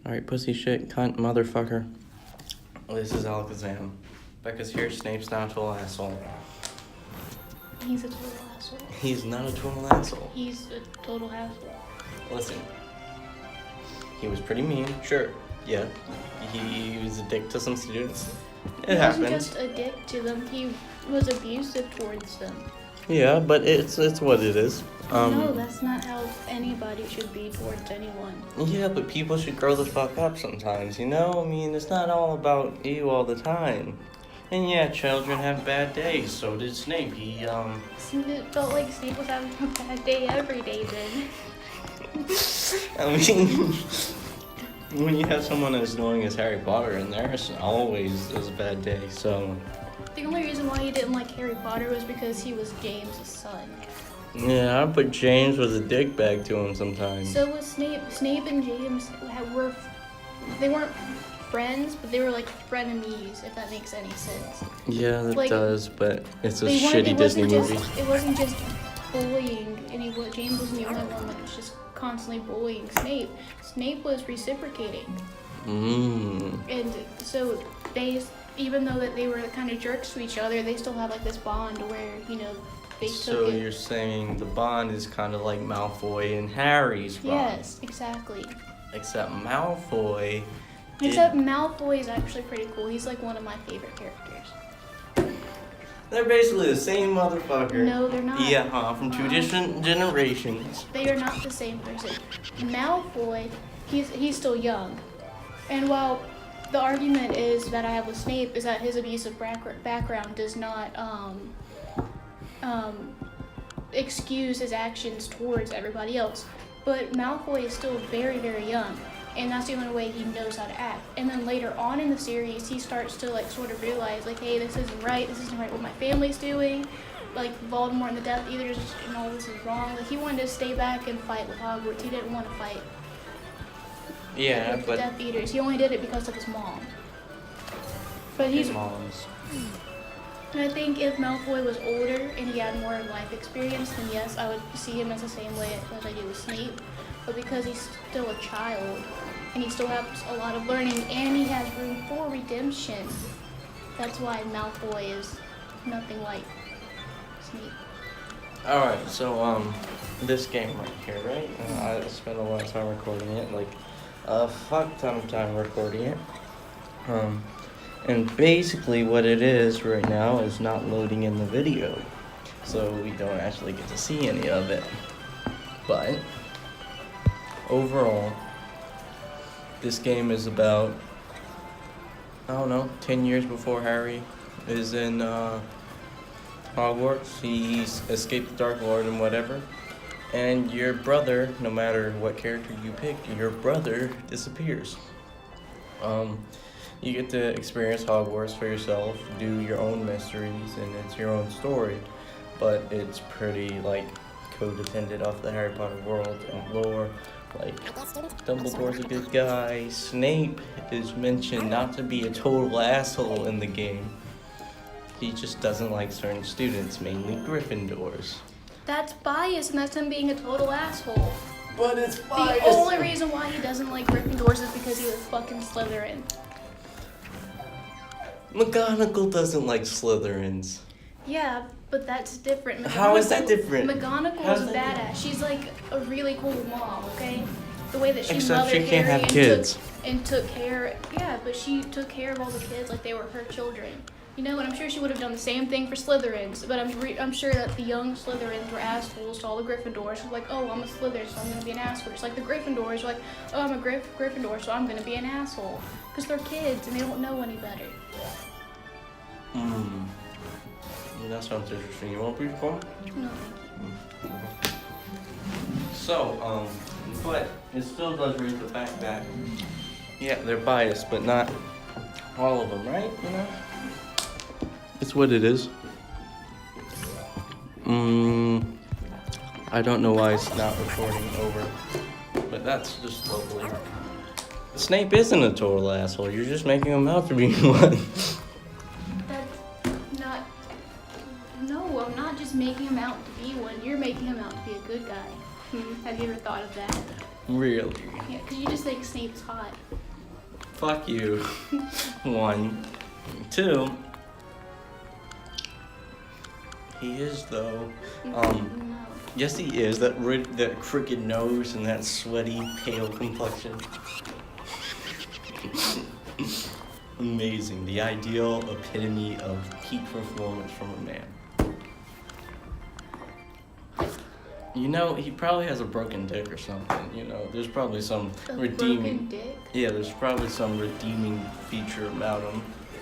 Alright, pussy shit, cunt, motherfucker. This is Alakazam. Becca's here, Snape's not a total asshole. He's a total asshole. He's not a total asshole. He's a total asshole. Listen. He was pretty mean, sure. Yeah. He was a dick to some students. It happens. He wasn't just a dick to them, he was abusive towards them. Yeah, but it's what it is. No, that's not how anybody should be towards anyone. Yeah, but people should grow the fuck up sometimes, you know? I mean, it's not all about you all the time. And yeah, children have bad days, so did Snape. It felt like Snape was having a bad day every day then. I mean, when you have someone as annoying as Harry Potter in there, it's always is a bad day, so... The only reason why he didn't like Harry Potter was because he was James' son. Yeah, but James was a dickbag to him sometimes. So was Snape. Snape and James they weren't friends, but they were like frenemies, if that makes any sense. Yeah, that like, does, but it's a shitty Disney movie. It wasn't just bullying, and James wasn't the only one that was just constantly bullying Snape. Snape was reciprocating. And so even though that they were kind of jerks to each other, they still had like this bond where, they took So it. you're saying the bond is kind of like Malfoy and Harry's bond. Yes, exactly. Except Malfoy... Malfoy is actually pretty cool. He's like one of my favorite characters. They're basically the same motherfucker. No, they're not. Yeah, from two different generations. They are not the same person. Malfoy, he's still young. And while the argument is that I have with Snape is that his abusive background does not excuse his actions towards everybody else. But Malfoy is still very, very young, and that's the only way he knows how to act. And then later on in the series, he starts to like sort of realize like, hey, this isn't right what my family's doing. Like Voldemort and the Death Eaters and all this is wrong. Like he wanted to stay back and fight with Hogwarts. He didn't want to fight with the Death Eaters. He only did it because of his mom. But he's moms. And I think if Malfoy was older and he had more life experience, then yes, I would see him as the same way as I do with Snape. But because he's still a child, and he still has a lot of learning, and he has room for redemption, that's why Malfoy is nothing like Snape. Alright, so, this game right here, right? I spent a lot of time recording it, like a fuck ton of time recording it. And basically what it is right now is not loading in the video. So we don't actually get to see any of it. But overall, this game is about, 10 years before Harry is in Hogwarts. He's escaped the Dark Lord and whatever. And your brother, no matter what character you pick, your brother disappears. You get to experience Hogwarts for yourself, do your own mysteries, and it's your own story. But it's pretty, codependent off the Harry Potter world and lore. Dumbledore's a good guy. Snape is mentioned not to be a total asshole in the game. He just doesn't like certain students, mainly Gryffindors. That's bias, and that's him being a total asshole. But it's biased. The only reason why he doesn't like Gryffindors is because he was fucking Slytherin. McGonagall doesn't like Slytherins. Yeah, but that's different. How is that different? McGonagall is badass. She's like a really cool mom, okay? The way that she Except mothered she can't Harry have kids. took care. Yeah, but she took care of all the kids like they were her children. And I'm sure she would have done the same thing for Slytherins. But I'm sure that the young Slytherins were assholes to all the Gryffindors. She's like, oh, I'm a Slytherin, so I'm gonna be an asshole. Just like the Gryffindors were like, oh, I'm a Gryffindor, so I'm gonna be an asshole. Because they're kids and they don't know any better. That sounds interesting. You want to be fun? No. So, but it still does raise the fact that, yeah, they're biased, but not all of them, right? It's what it is. I don't know why it's not recording over, but that's just lovely. Snape isn't a total asshole. You're just making him out to be one. No, I'm not just making him out to be one. You're making him out to be a good guy. Have you ever thought of that? Really? Yeah, because you just think Snape's hot. Fuck you. 1. 2. He is though. No. Yes, he is. That crooked nose and that sweaty, pale complexion. Amazing. The ideal epitome of peak performance from a man. You know, he probably has a broken dick or something. You know, there's probably some redeeming. Broken dick? Yeah, there's probably some redeeming feature about him.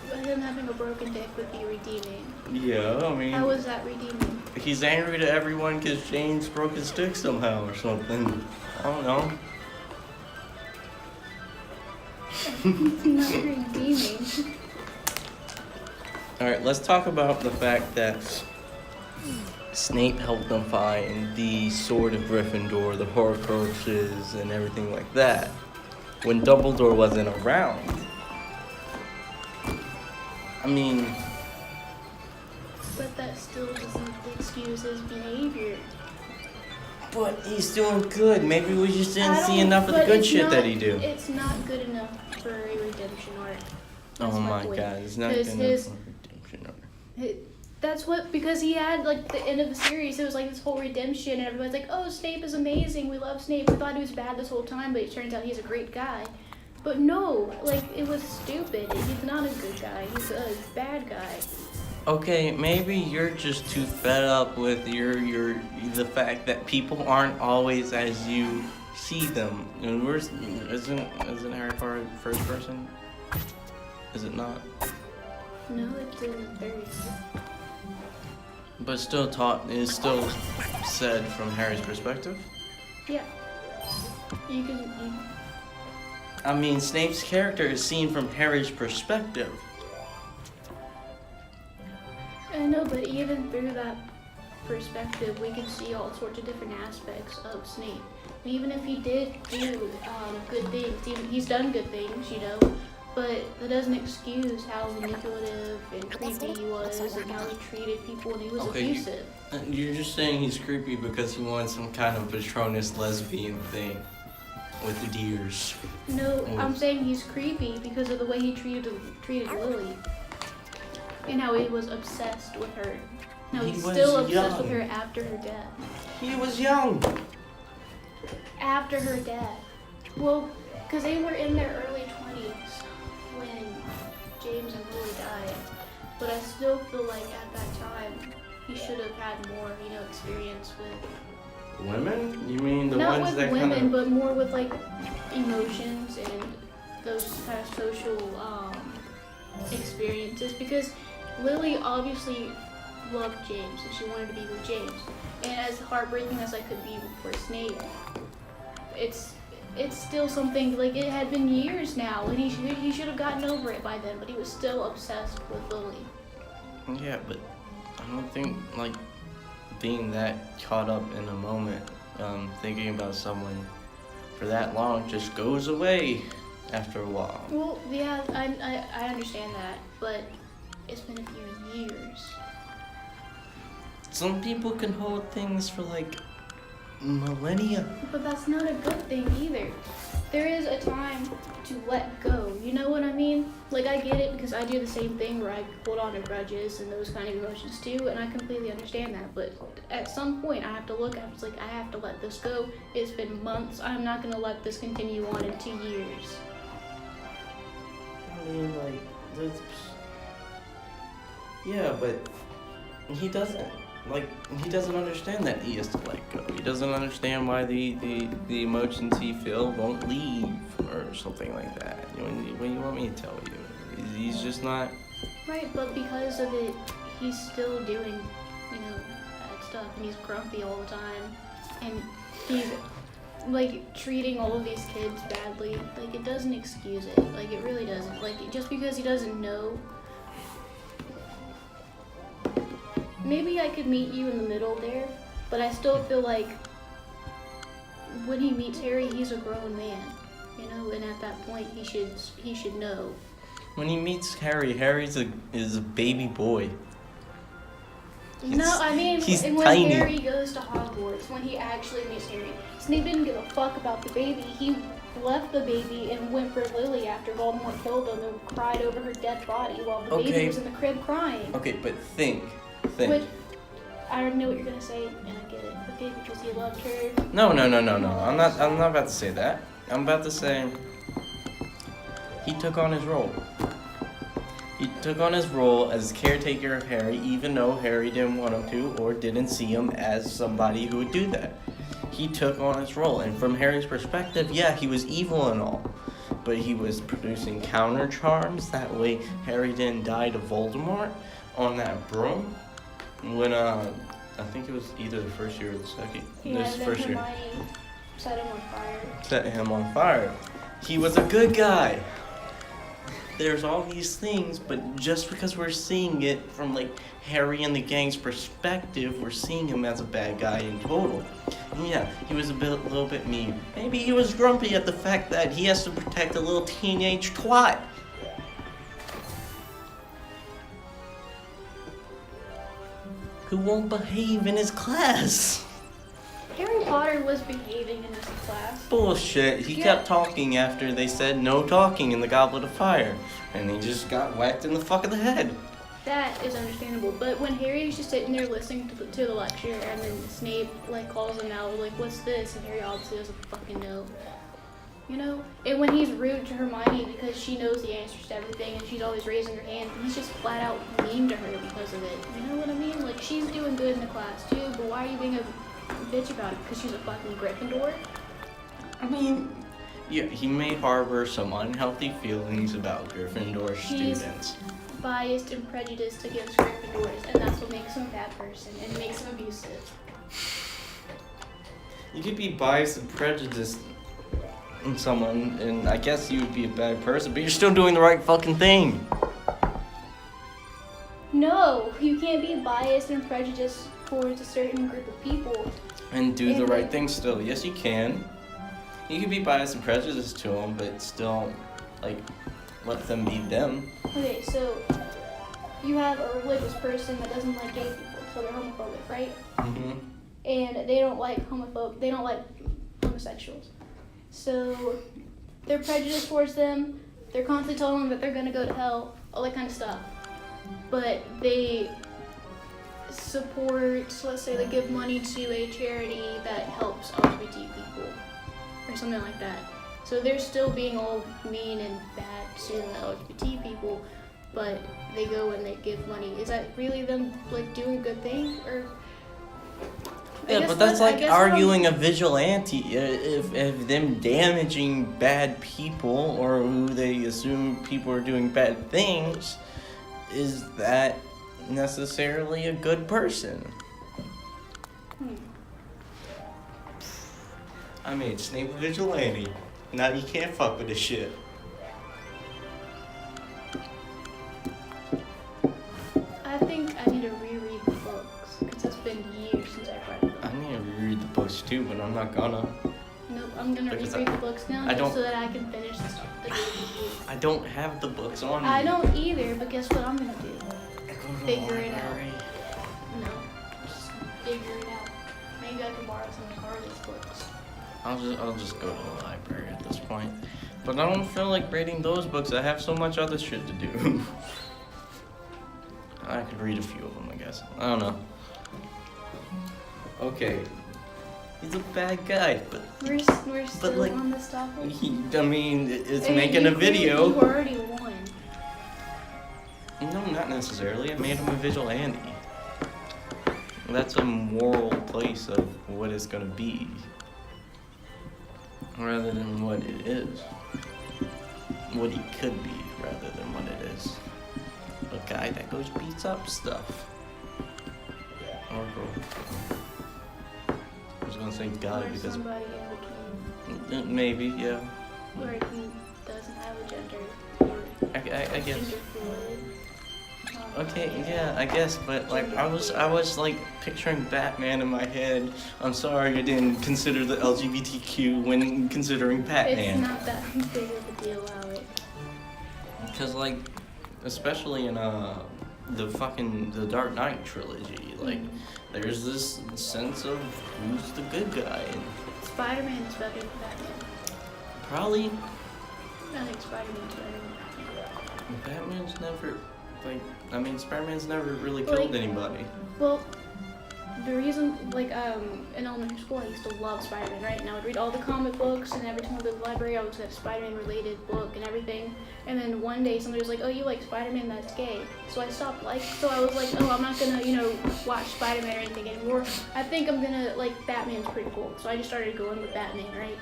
But him having a broken dick would be redeeming. Yeah, I mean. How is that redeeming? He's angry to everyone because James broke his dick somehow or something. I don't know. It's not redeeming. Alright, let's talk about the fact that Snape helped them find the Sword of Gryffindor, the Horcruxes, and everything like that when Dumbledore wasn't around. I mean... But that still doesn't excuse his behavior. But he's doing good. Maybe we just didn't I see don't- enough of the but good it's shit not- that he do. It's not good enough for a redemption arc. That's Oh my point. god, it's not good enough His- for redemption arc. That's what, because he had, like, the end of the series, it was like this whole redemption, and everybody's like, oh, Snape is amazing, we love Snape, we thought he was bad this whole time, but it turns out he's a great guy. But no, like, it was stupid. He's not a good guy, he's a bad guy. Okay, maybe you're just too fed up with the fact that people aren't always as you see them. And isn't Harry Potter first person? Is it not? No, it's in the 30s. But still is still said from Harry's perspective. Yeah. You I mean, Snape's character is seen from Harry's perspective. I know, but even through that perspective, we can see all sorts of different aspects of Snape. And even if he did do good things, he's done good things, you know, but that doesn't excuse how manipulative and creepy he was and how he treated people, and he was abusive. You're just saying he's creepy because he wants some kind of Patronus lesbian thing with the deers. No, I'm saying he's creepy because of the way he treated Lily. And how he was obsessed with her. No, he's still obsessed with her after her death. He was young. After her death. Well, because they were in their early 20s when James and Lily died. But I still feel like at that time, he should have had more, you know, experience with... Women? You mean the Not ones with that women, kind of... but more with, like, emotions and those kind of social experiences. Because Lily obviously loved James and she wanted to be with James. And as heartbreaking as I could be for Snape, it's still something, like, it had been years now and he should have gotten over it by then, but he was still obsessed with Lily. Yeah, but I don't think, like, being that caught up in a moment, thinking about someone for that long just goes away after a while. Well, yeah, I understand that, but it's been a few years. Some people can hold things for, like, millennia. But that's not a good thing either. There is a time to let go. You know what I mean? Like, I get it because I do the same thing where I hold on to grudges and those kind of emotions too, and I completely understand that. But at some point, I have to look at it. It's like, I have to let this go. It's been months. I'm not going to let this continue on in 2 years. I mean, like, yeah, but he doesn't. Like, he doesn't understand that he has to let go. He doesn't understand why the emotions he feels won't leave or something like that. What do you want me to tell you? He's just not... Right, but because of it, he's still doing, you know, bad stuff, and he's grumpy all the time, and he's, like, treating all of these kids badly. Like, it doesn't excuse it. Like, it really doesn't. Like, just because he doesn't know... Maybe I could meet you in the middle there, but I still feel like when he meets Harry, he's a grown man, you know, and at that point he should know. When he meets Harry, is a baby boy. No, I mean, he's and when tiny. Harry goes to Hogwarts, when he actually meets Harry, Snape didn't give a fuck about the baby. He left the baby and went for Lily after Voldemort killed him and cried over her dead body while the baby Okay. was in the crib crying. Okay, but think. Which, I already know what you're gonna say, and I get it. Okay, because he loved her. No. I'm not about to say that. I'm about to say he took on his role. He took on his role as caretaker of Harry, even though Harry didn't want him to or didn't see him as somebody who would do that. He took on his role, and from Harry's perspective, yeah, he was evil and all, but he was producing counter charms. That way, Harry didn't die to Voldemort on that broom. When I think it was either the first year or the second. Yeah, This and then first year. Hermione set him on fire. Set him on fire. He was a good guy. There's all these things, but just because we're seeing it from like Harry and the gang's perspective, we're seeing him as a bad guy in total. And yeah, he was little bit mean. Maybe he was grumpy at the fact that he has to protect a little teenage twat. Who won't behave in his class. Harry Potter was behaving in his class. Bullshit. He kept talking after they said no talking in the Goblet of Fire. And he just got whacked in the fuck of the head. That is understandable. But when Harry's just sitting there listening to the lecture and then Snape like calls him out like, what's this? And Harry obviously doesn't fucking know. You know? And when he's rude to Hermione because she knows the answers to everything and she's always raising her hand, he's just flat out mean to her because of it. You know what I mean? Like, she's doing good in the class too, but why are you being a bitch about it? Because she's a fucking Gryffindor? I mean, yeah, he may harbor some unhealthy feelings about Gryffindor He's students. biased and prejudiced against Gryffindors, and that's what makes him a bad person and it makes him abusive. You could be biased and prejudiced in someone, and I guess you would be a bad person, but you're still doing the right fucking thing. No, you can't be biased and prejudiced towards a certain group of people. And do the right thing still. Yes, you can. You can be biased and prejudiced to them, but still, like, let them be them. Okay, so you have a religious person that doesn't like gay people, so they're homophobic, right? Mm-hmm. And they don't like homosexuals. So they're prejudiced towards them. They're constantly telling them that they're gonna go to hell, all that kind of stuff. But they support, let's say they give money to a charity that helps LGBT people or something like that. So they're still being all mean and bad to the LGBT people, but they go and they give money. Is that really them like doing a good thing? Or Yeah, but that's like arguing a vigilante. If them damaging bad people or who they assume people are doing bad things, is that necessarily a good person? I made Snape a vigilante. Now you can't fuck with this shit. I think I need to reread the books because it's been years since I've read them. I need to reread the books too, but I'm not gonna. Nope, I'm gonna Because reread the books now I just don't- so that I can finish the stuff that I don't have the books on me. I don't either, but guess what I'm gonna do? Figure it out. Library. No, just figure it out. Maybe I can borrow some of Carly's books. I'll just go to the library at this point. But I don't feel like reading those books. I have so much other shit to do. I could read a few of them, I guess. I don't know. Okay. He's a bad guy, but We're still like, on this topic. it's Hey, making a video. You already won. No, not necessarily. I made him a vigilante. That's a moral place of what it's gonna be, rather than what it is. What he could be, rather than what it is. A guy that goes beats up stuff. Or girl. I was gonna say guy Or because somebody in between. maybe, yeah. Or he doesn't have a gender. Or I guess. gender fluid. Okay, yeah, I guess, but like I was like picturing Batman in my head. I'm sorry I didn't consider the LGBTQ when considering It's Batman. not that big of a deal, Alex. Because like, especially in the Dark Knight trilogy. Like, there's this sense of who's the good guy. And Spider-Man is better than Batman. probably I think Spider-Man's better than Batman. Batman's never, Spider-Man's never really killed anybody. Well, the reason, in elementary school, I used to love Spider-Man, right? And I would read all the comic books, and every time I would go to the library, I would get a Spider-Man-related book and everything. And then one day, somebody was like, "Oh, you like Spider-Man? That's gay." So I stopped so I was like, "Oh, I'm not gonna, watch Spider-Man or anything anymore. I think I'm gonna, Batman's pretty cool." So I just started going with Batman, right?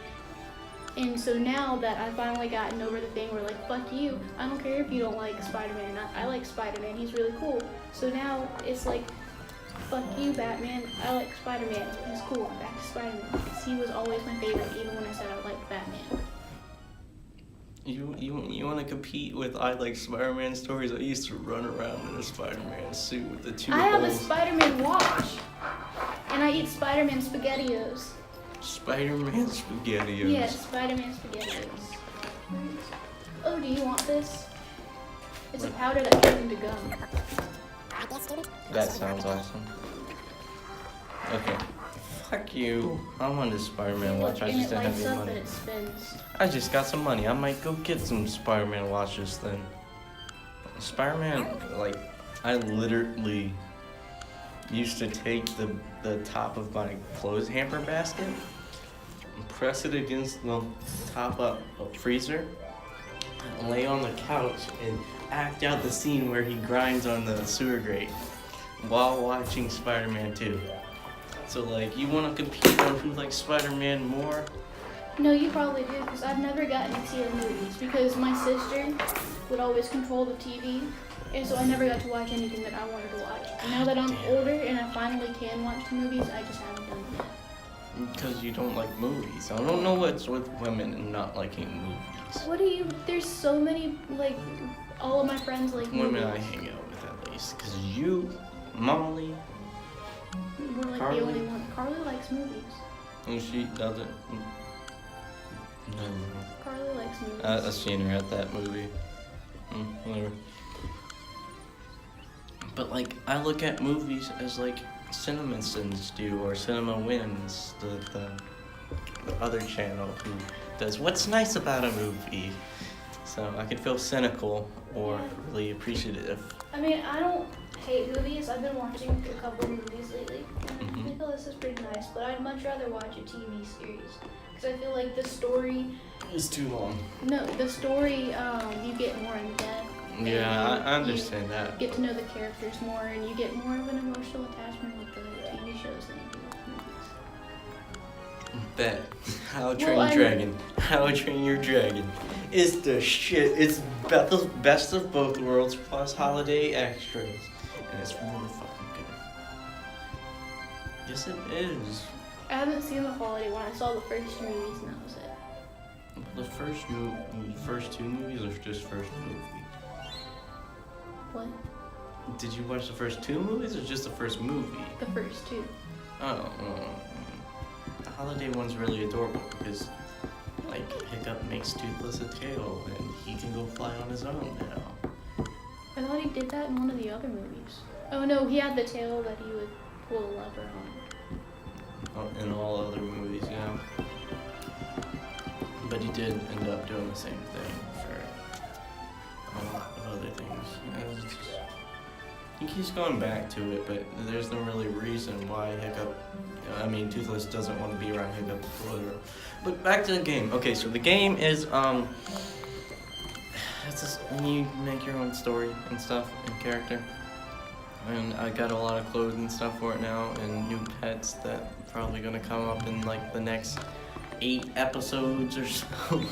And so now that I've finally gotten over the thing where, fuck you, I don't care if you don't like Spider-Man or not. I like Spider-Man, he's really cool. So now it's like, fuck you, Batman, I like Spider-Man, he's cool, I'm back to Spider-Man. Because he was always my favorite, even when I said I liked Batman. You want to compete with I like Spider-Man stories? I used to run around in a Spider-Man suit with the two I have a holes. Spider-Man watch, and I eat Spider-Man SpaghettiOs. Spider-Man SpaghettiOs. Yes, Spider-Man SpaghettiOs. Oh, do you want this? It's a powder that turns into gum. That sounds awesome. Okay. Fuck you. I want a Spider-Man watch. I just didn't have any money. And it spins. I just got some money. I might go get some Spider-Man watches then. Spider-Man, I literally used to take the top of my clothes hamper basket and press it against the top of a freezer and lay on the couch and act out the scene where he grinds on the sewer grate while watching Spider-Man 2. So, you want to compete on who likes Spider-Man more? No, you probably do, because I've never gotten to see the movies, because my sister would always control the TV, and so I never got to watch anything that I wanted to watch. And now that I'm older and I finally can watch the movies, I just haven't done it yet. Because you don't like movies. I don't know what's with women and not liking movies. There's so many, all of my friends like Women movies. I hang out with at least. Because you, Molly, We're Carly. the only one. Carly likes movies. and she doesn't. No. Carly likes movies. I've seen her at that movie. Whatever. But I look at movies as Cinema Sins do, or Cinema Wins, the other channel who does what's nice about a movie. So I could feel cynical or really appreciative. I mean, I don't hate movies. I've been watching a couple of movies lately. And I think, oh, this is pretty nice. But I'd much rather watch a TV series. Because I feel like the story... It's too long. No, the story, you get more in depth. Yeah, I understand that. You get to know the characters more, and you get more of an emotional attachment with the TV shows than you do with movies. Bet. How to Train Your Dragon. How to Train Your Dragon. It's the shit. It's the best of both worlds plus holiday extras. And it's really fucking good. Yes, it is. I haven't seen the holiday one. I saw the first two movies, and that was it. The first two movies or just first movie? What? Did you watch the first two movies or just the first movie? The first two. Oh, the holiday one's really adorable because, Hiccup makes Toothless a tail and he can go fly on his own now. I thought he did that in one of the other movies. Oh no, he had the tail that he would pull a lever on. In all other movies, yeah. But he did end up doing the same thing for a lot of other things. He keeps going back to it, but there's no really reason why Toothless doesn't want to be around Hiccup. But back to the game. Okay, so the game is, when you make your own story and stuff and character. And I got a lot of clothes and stuff for it now, and new pets that probably gonna come up in the next 8 episodes or so.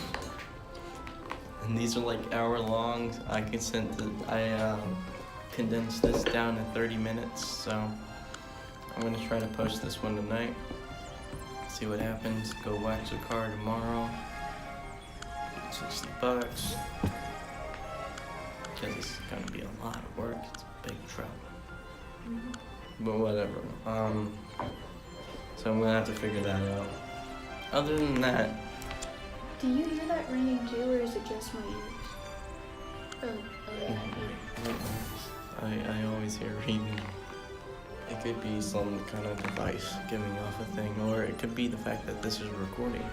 And these are hour long. I condensed this down to 30 minutes, so I'm gonna try to post this one tonight. See what happens. Go wax a car tomorrow. $60. Because it's gonna be a lot of work. It's a big trouble. But whatever. So I'm gonna have to figure that out. Other than that, Do you hear that ringing too, or is it just my ears? Oh yeah, I hear it. I always hear ringing. It could be some kind of device giving off a thing, or it could be the fact that this is recording.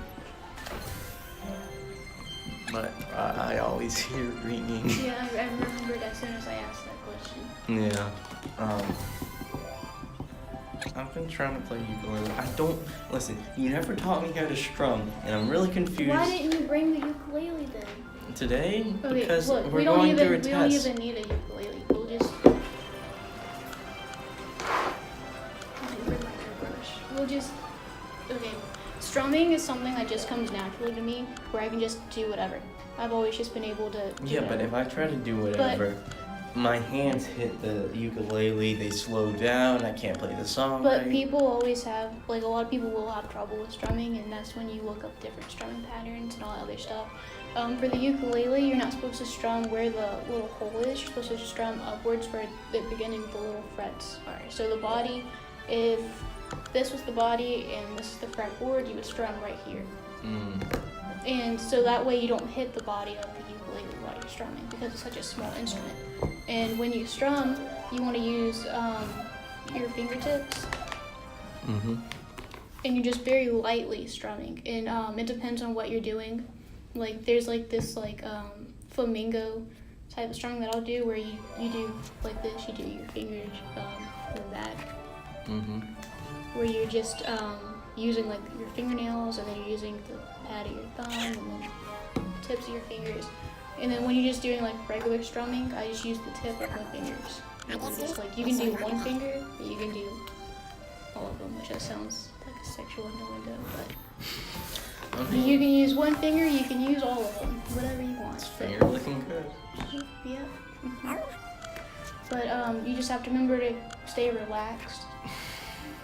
But I always hear ringing. Yeah, I remembered as soon as I asked that question. Yeah. I've been trying to play ukulele. Listen, you never taught me how to strum, and I'm really confused. Why didn't you bring the ukulele then? Today? Okay, Because look, we're going through a we don't test. even need a ukulele. We'll just. Okay. Strumming is something that just comes naturally to me, where I can just do whatever. I've always just been able to. Yeah, but if I try to do whatever, my hands hit the ukulele, they slow down, I can't play the song. But right. people always have, like, a lot of people will have trouble with strumming, and that's when you look up different strumming patterns and all that other stuff. For the ukulele, you're not supposed to strum where the little hole is. You're supposed to strum upwards where the beginning of the little frets are. So the body, if this was the body and this is the fretboard, you would strum right here. And so that way you don't hit the body of the ukulele while you're strumming, because it's such a small instrument. And when you strum, you want to use your fingertips. And you're just very lightly strumming. And it depends on what you're doing. Like, there's like this flamingo type of strumming that I'll do, where you do like this, you do your fingers in the back. Where you're just using like your fingernails, and then you're using the pad of your thumb, and then the tips of your fingers. And then when you're just doing like regular strumming, I just use the tip of my fingers. And then just like, you can do one finger, or you can do all of them, which that sounds like a sexual innuendo, but you can use one finger, you can use all of them, whatever you want. Finger looking good. Yeah. But you just have to remember to stay relaxed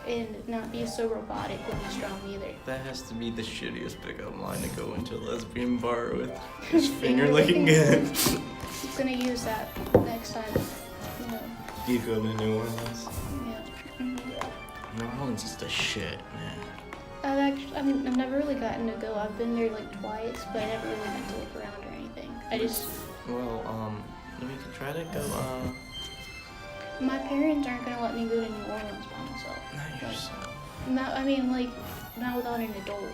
and not be so robotic when you strum either. That has to be the shittiest pickup line to go into a lesbian bar with. His finger looking good. He's gonna use that next time, you know. You go to New Orleans? Yeah. New Orleans is the shit, man. I've never really gotten to go. I've been there like twice, but I never really got to look around or anything. Well, we could try to go, My parents aren't gonna let me go to New Orleans by myself. Not yourself. Not without an adult.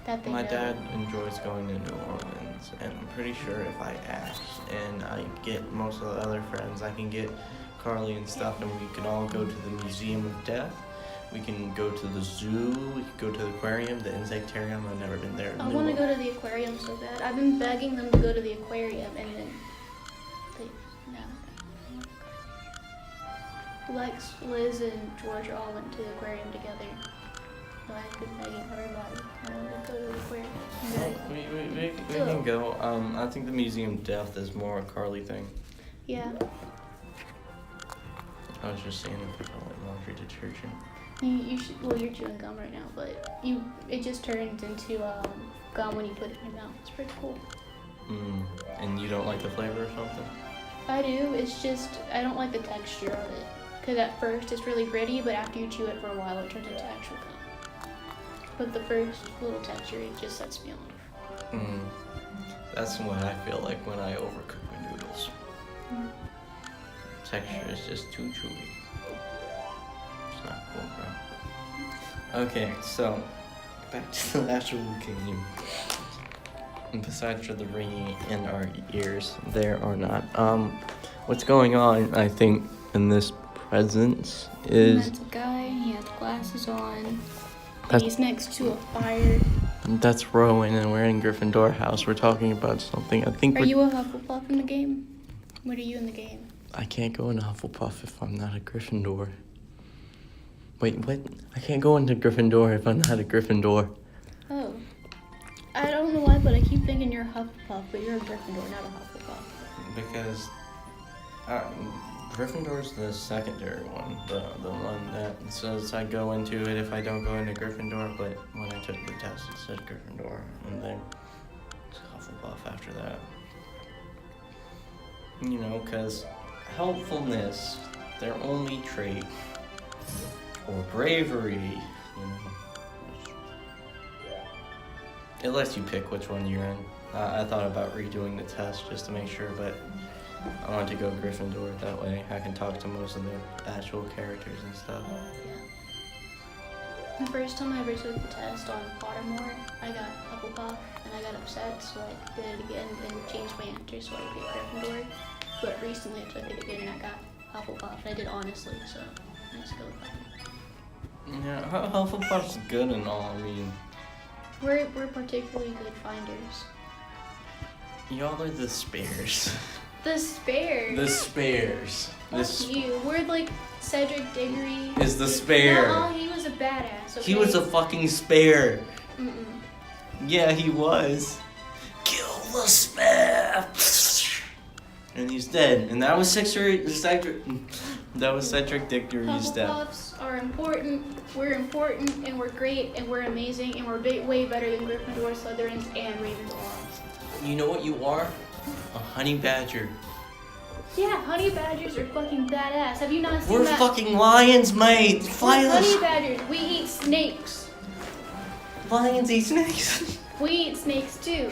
That they My know. dad enjoys going to New Orleans, and I'm pretty sure if I ask and I get most of the other friends, I can get Carly and stuff, and we can all go to the Museum of Death. We can go to the zoo, we can go to the aquarium, the insectarium. I've never been there. I want to go to the aquarium so bad. I've been begging them to go to the aquarium, and then Lex, Liz, and George all went to the aquarium together. So I've been begging everybody. I want to go to the aquarium. We can go. I think the Museum of Death is more a Carly thing. Yeah. I was just saying if we call it laundry detergent. You should. Well, you're chewing gum right now, but it just turns into gum when you put it in your mouth. It's pretty cool. And you don't like the flavor or something? I do. It's just I don't like the texture of it. Because at first it's really gritty, but after you chew it for a while, it turns into actual gum. But the first little texture, it just sets me off. That's what I feel like when I overcook my noodles. Texture is just too chewy. It's not cool, bro. Okay, so back to the actual game. And besides for the ringing in our ears, there or not. What's going on, I think, in this presence is... That's a guy, he has glasses on, and he's next to a fire. That's Rowan, and we're in Gryffindor house. We're talking about something. I think Are you a Hufflepuff in the game? What are you in the game? I can't go into Hufflepuff if I'm not a Gryffindor. Wait, what? I can't go into Gryffindor if I'm not a Gryffindor. Oh. I don't know why, but I keep thinking you're a Hufflepuff, but you're a Gryffindor, not a Hufflepuff. Because Gryffindor's the secondary one, the one that says I go into it if I don't go into Gryffindor, but when I took the test it said Gryffindor, and then it's Hufflepuff after that. You know, because helpfulness, their only trait, or bravery, you know. It lets you pick which one you're in. I thought about redoing the test just to make sure, but I wanted to go Gryffindor. That way I can talk to most of the actual characters and stuff. Yeah. The first time I ever took the test on Pottermore, I got Hufflepuff, and I got upset, so I did it again and changed my answer so I picked Gryffindor. But recently I took it again and I got Hufflepuff. I did honestly, so let's go with Hufflepuff. Yeah, Hufflepuff's good and all. I mean, We're particularly good finders. y'all are the spares. The Spares. The spares. Fuck you. We're like Cedric Diggory. Is the spare. No, he was a badass. Okay? He was a fucking spare. Mm-mm. Yeah, he was. Kill the spare. And he's dead. And that was Cedric Diggory's death. Hufflepuffs are important. We're important, and we're great, and we're amazing, and we're way better than Gryffindor, Slytherins, and Ravenclaws. You know what you are? A honey badger. Yeah, honey badgers are fucking badass. Have you not seen We're that? fucking lions, mate. Fight We're us. honey badgers. We eat snakes. Lions eat snakes. We eat snakes too.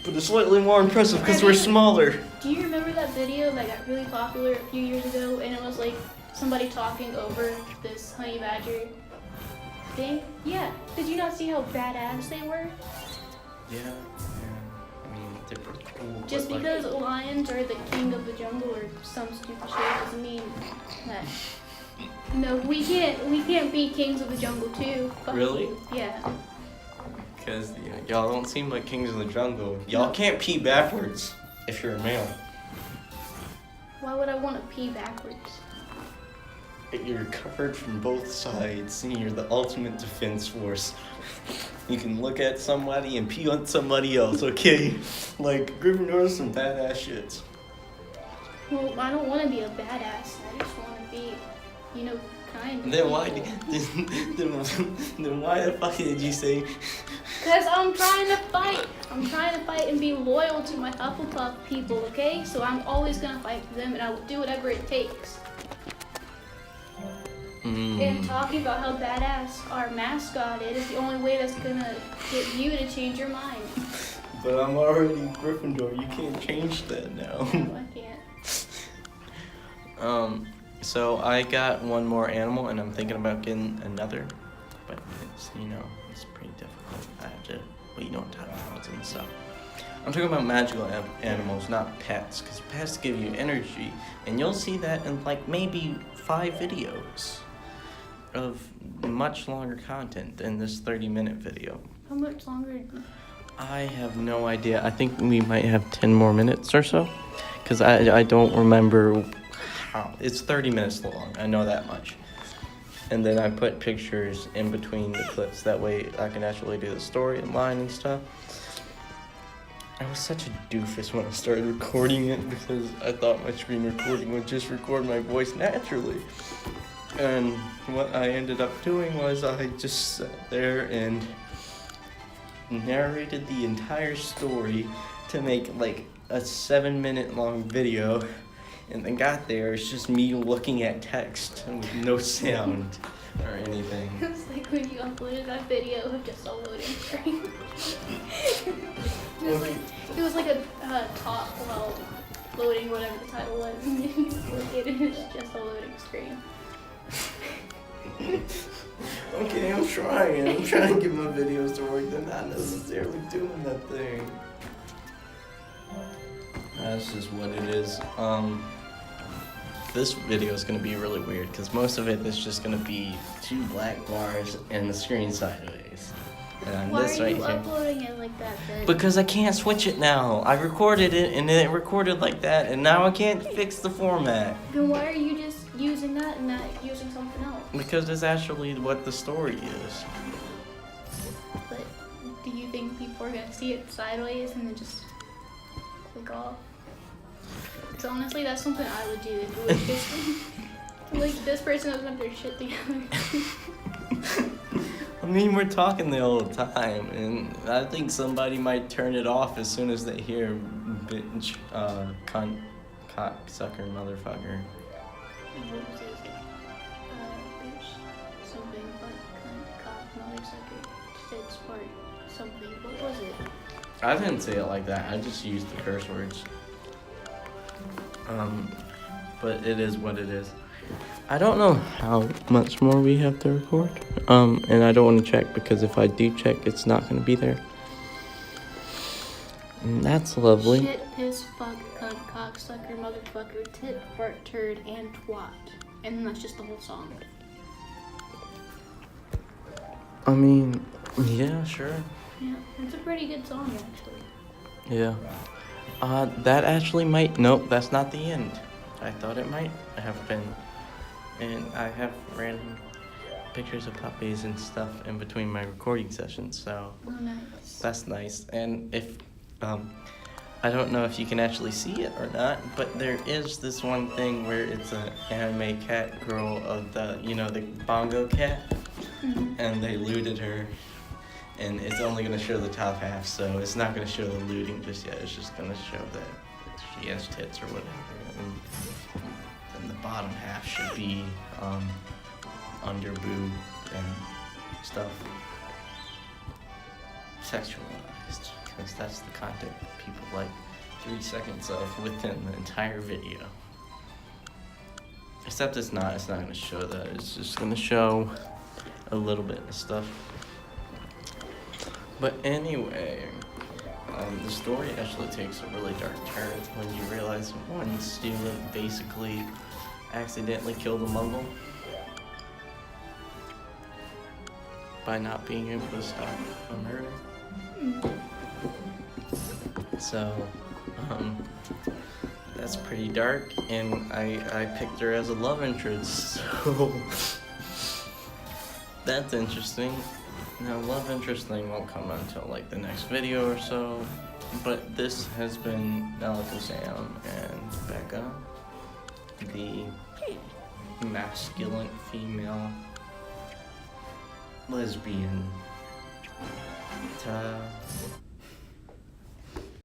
But it's slightly more impressive because Have we're you- smaller. Do you remember that video that got really popular a few years ago, and it was like somebody talking over this honey badger thing? Yeah. Did you not see how badass they were? Yeah. I mean, they're pretty cool. Just but, because lions are the king of the jungle or some stupid shit doesn't mean that. No, we can't be kings of the jungle too. Fuck Really? you. Yeah. Because y'all don't seem like kings of the jungle. Y'all can't pee backwards if you're a male. Why would I want to pee backwards? You're covered from both sides, and you're the ultimate defense force. You can look at somebody and pee on somebody else, okay? Like, Gryffindor's some badass shits. Well, I don't want to be a badass. I just want to be, kind. Then why, then why the fuck did you say? Because I'm trying to fight. I'm trying to fight and be loyal to my Hufflepuff people, okay? So I'm always going to fight for them, and I will do whatever it takes. And talking about how badass our mascot is the only way that's going to get you to change your mind. But I'm already Gryffindor. You can't change that now. No, I can't. So I got one more animal, and I'm thinking about getting another, but it's pretty difficult. I have to wait on timelines and stuff. I'm talking about magical animals, not pets, because pets give you energy, and you'll see that in like maybe 5 videos of much longer content than this 30-minute video. How much longer? I have no idea. I think we might have 10 more minutes or so, because I don't remember how. It's 30 minutes long, I know that much. And then I put pictures in between the clips, that way I can actually do the story and line and stuff. I was such a doofus when I started recording it, because I thought my screen recording would just record my voice naturally. And what I ended up doing was I just sat there and narrated the entire story to make like a 7-minute long video, and then got there, it's just me looking at text with no sound or anything. It's like when you uploaded that video of just a loading screen. It was like a talk while loading whatever the title was, and then you look at it, it's just a loading screen. Okay, I'm trying to get my videos to work. They're not necessarily doing that thing. That's just what it is. This video is gonna be really weird because most of it is just gonna be 2 black bars and the screen sideways. And Why this are right you here. uploading it like that then? Because I can't switch it now. I recorded it and then it recorded like that, and now I can't fix the format. Then why are you just using that and not using something else? Because it's actually what the story is. But do you think people are gonna see it sideways and then just click off? So honestly, that's something I would do if it was just like this person doesn't have their shit together. I mean, we're talking the whole time, and I think somebody might turn it off as soon as they hear bitch, cunt, cocksucker, motherfucker. What was it? Bitch, something, fuck, cunt, cock, motherfucker, shit, sport, something. What was it? I didn't say it like that. I just used the curse words. But it is what it is. I don't know how much more we have to record. And I don't want to check because if I do check, it's not going to be there. And that's lovely. Shit, piss, fuck, cunt, cocksucker, motherfucker, tit, fart, turd, and twat. And then that's just the whole song. I mean, yeah, sure. Yeah, it's a pretty good song, actually. Yeah. That actually might... Nope, that's not the end. I thought it might have been. And I have random pictures of puppies and stuff in between my recording sessions, so... Oh, nice. That's nice. And if... I don't know if you can actually see it or not, but there is this one thing where it's an anime cat girl of the, the bongo cat, and they looted her, and it's only going to show the top half, so it's not going to show the looting just yet. It's just going to show that she has tits or whatever, and the bottom half should be under boob and stuff. Sexualized. Because that's the content people like 3 seconds of within the entire video. Except it's not going to show that. It's just going to show a little bit of stuff. But anyway, the story actually takes a really dark turn when you realize one student basically accidentally killed a Mongol by not being able to stop a murder. So, that's pretty dark, and I picked her as a love interest, so that's interesting. Now, love interest thing won't come until like the next video or so, but this has been Nalika Sam and Becca, the masculine female lesbian. Ta